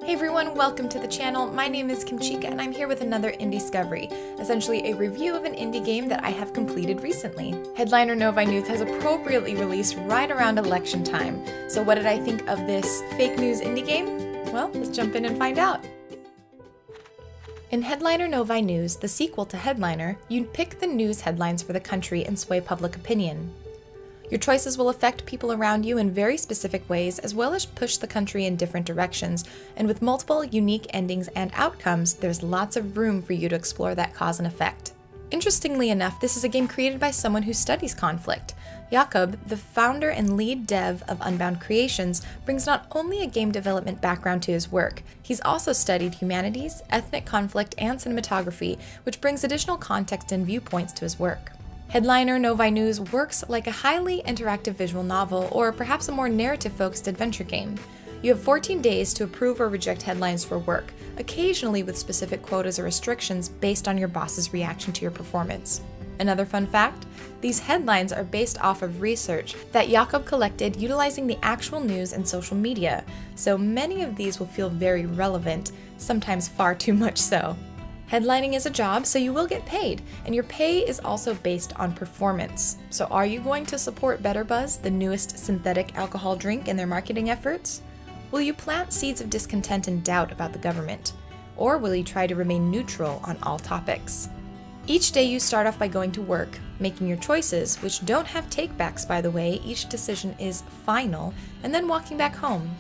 Hey everyone, welcome to the channel. My name is Kimchica and I'm here with another Indiescovery, essentially a review of an indie game that I have completed recently. Headliner NoviNews has appropriately released right around election time. So what did I think of this fake news indie game? Well, let's jump in and find out. In Headliner NoviNews, the sequel to Headliner, you pick the news headlines for the country and sway public opinion. Your choices will affect people around you in very specific ways, as well as push the country in different directions, and with multiple unique endings and outcomes, there's lots of room for you to explore that cause and effect. Interestingly enough, this is a game created by someone who studies conflict. Jakob, the founder and lead dev of Unbound Creations, brings not only a game development background to his work, he's also studied humanities, ethnic conflict, and cinematography, which brings additional context and viewpoints to his work. Headliner NoviNews works like a highly interactive visual novel, or perhaps a more narrative-focused adventure game. You have 14 days to approve or reject headlines for work, occasionally with specific quotas or restrictions based on your boss's reaction to your performance. Another fun fact, these headlines are based off of research that Jakob collected utilizing the actual news and social media, so many of these will feel very relevant, sometimes far too much so. Headlining is a job, so you will get paid, and your pay is also based on performance. So are you going to support Better Buzz, the newest synthetic alcohol drink, in their marketing efforts? Will you plant seeds of discontent and doubt about the government? Or will you try to remain neutral on all topics? Each day you start off by going to work, making your choices, which don't have takebacks by the way, each decision is final, and then walking back home.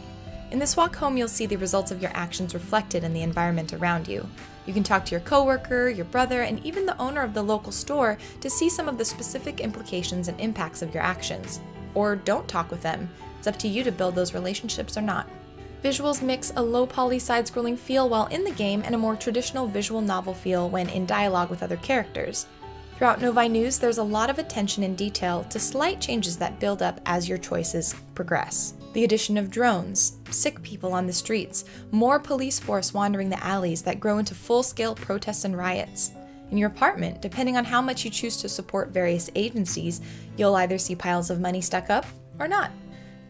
In this walk home, you'll see the results of your actions reflected in the environment around you. You can talk to your coworker, your brother, and even the owner of the local store to see some of the specific implications and impacts of your actions. Or don't talk with them. It's up to you to build those relationships or not. Visuals mix a low-poly side-scrolling feel while in the game and a more traditional visual novel feel when in dialogue with other characters. Throughout NoviNews, there's a lot of attention and detail to slight changes that build up as your choices progress. The addition of drones, sick people on the streets, more police force wandering the alleys that grow into full-scale protests and riots. In your apartment, depending on how much you choose to support various agencies, you'll either see piles of money stuck up or not.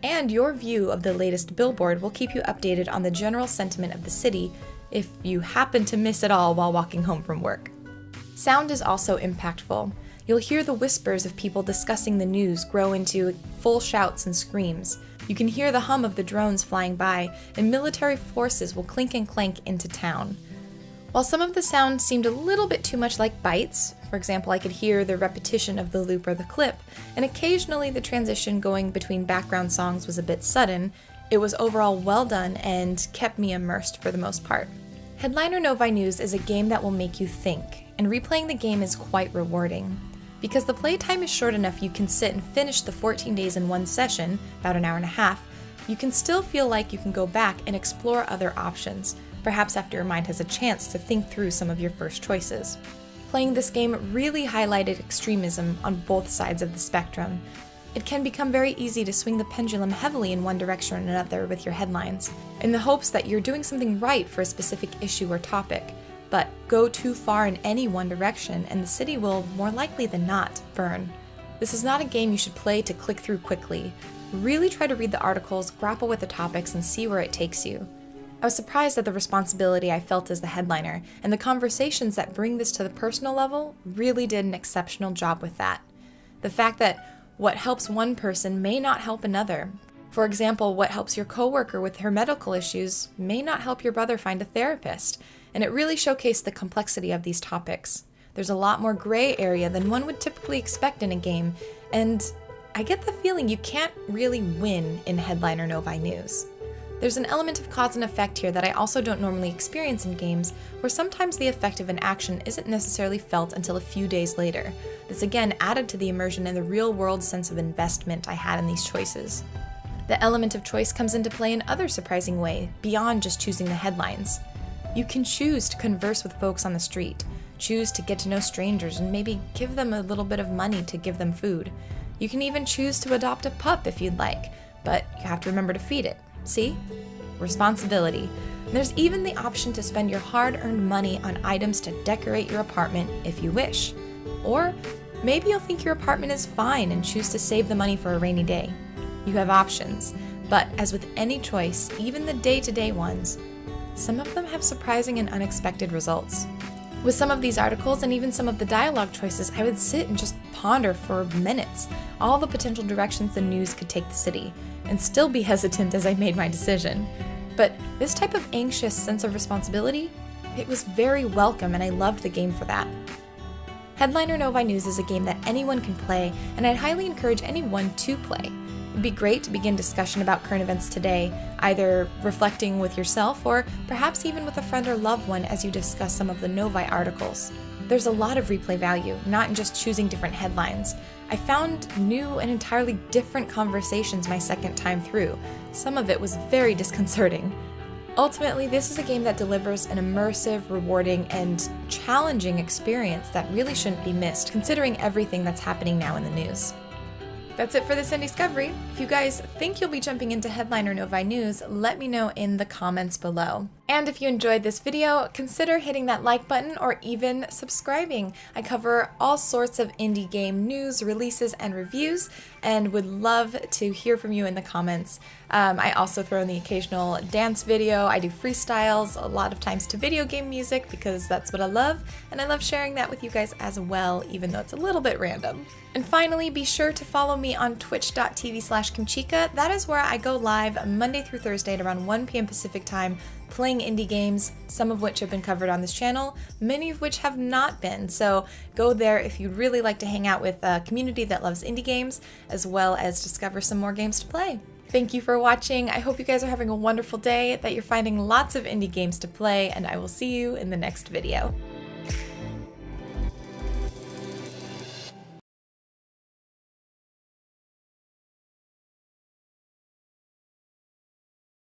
And your view of the latest billboard will keep you updated on the general sentiment of the city if you happen to miss it all while walking home from work. Sound is also impactful. You'll hear the whispers of people discussing the news grow into full shouts and screams. You can hear the hum of the drones flying by, and military forces will clink and clank into town. While some of the sound seemed a little bit too much like bites, for example, I could hear the repetition of the loop or the clip, and occasionally the transition going between background songs was a bit sudden, it was overall well done and kept me immersed for the most part. Headliner NoviNews is a game that will make you think, and replaying the game is quite rewarding. Because the playtime is short enough you can sit and finish the 14 days in one session, about an hour and a half, you can still feel like you can go back and explore other options, perhaps after your mind has a chance to think through some of your first choices. Playing this game really highlighted extremism on both sides of the spectrum. It can become very easy to swing the pendulum heavily in one direction or another with your headlines, in the hopes that you're doing something right for a specific issue or topic. But go too far in any one direction and the city will, more likely than not, burn. This is not a game you should play to click through quickly. Really try to read the articles, grapple with the topics, and see where it takes you. I was surprised at the responsibility I felt as the headliner, and the conversations that bring this to the personal level really did an exceptional job with that. The fact that what helps one person may not help another. For example, what helps your coworker with her medical issues may not help your brother find a therapist. And it really showcased the complexity of these topics. There's a lot more gray area than one would typically expect in a game, and I get the feeling you can't really win in Headliner NoviNews. There's an element of cause and effect here that I also don't normally experience in games, where sometimes the effect of an action isn't necessarily felt until a few days later. This again added to the immersion and the real-world sense of investment I had in these choices. The element of choice comes into play in other surprising way, beyond just choosing the headlines. You can choose to converse with folks on the street, choose to get to know strangers and maybe give them a little bit of money to give them food. You can even choose to adopt a pup if you'd like, but you have to remember to feed it. See? Responsibility. And there's even the option to spend your hard-earned money on items to decorate your apartment if you wish. Or maybe you'll think your apartment is fine and choose to save the money for a rainy day. You have options, but as with any choice, even the day-to-day ones, some of them have surprising and unexpected results. With some of these articles and even some of the dialogue choices, I would sit and just ponder for minutes all the potential directions the news could take the city, and still be hesitant as I made my decision. But this type of anxious sense of responsibility, it was very welcome, and I loved the game for that. Headliner NoviNews is a game that anyone can play, and I'd highly encourage anyone to play. It'd be great to begin discussion about current events today, either reflecting with yourself or perhaps even with a friend or loved one as you discuss some of the Novi articles. There's a lot of replay value, not in just choosing different headlines. I found new and entirely different conversations my second time through. Some of it was very disconcerting. Ultimately, this is a game that delivers an immersive, rewarding, and challenging experience that really shouldn't be missed, considering everything that's happening now in the news. That's it for this Indiescovery. If you guys think you'll be jumping into Headliner NoviNews, let me know in the comments below. And if you enjoyed this video, consider hitting that like button or even subscribing. I cover all sorts of indie game news, releases, and reviews, and would love to hear from you in the comments. I also throw in the occasional dance video. I do freestyles, a lot of times to video game music because that's what I love, and I love sharing that with you guys as well, even though it's a little bit random. And finally, be sure to follow me on twitch.tv/Kimchica. That is where I go live Monday through Thursday at around 1 p.m. Pacific time, playing indie games, some of which have been covered on this channel, many of which have not been. So go there if you'd really like to hang out with a community that loves indie games, as well as discover some more games to play. Thank you for watching. I hope you guys are having a wonderful day, that you're finding lots of indie games to play, and I will see you in the next video.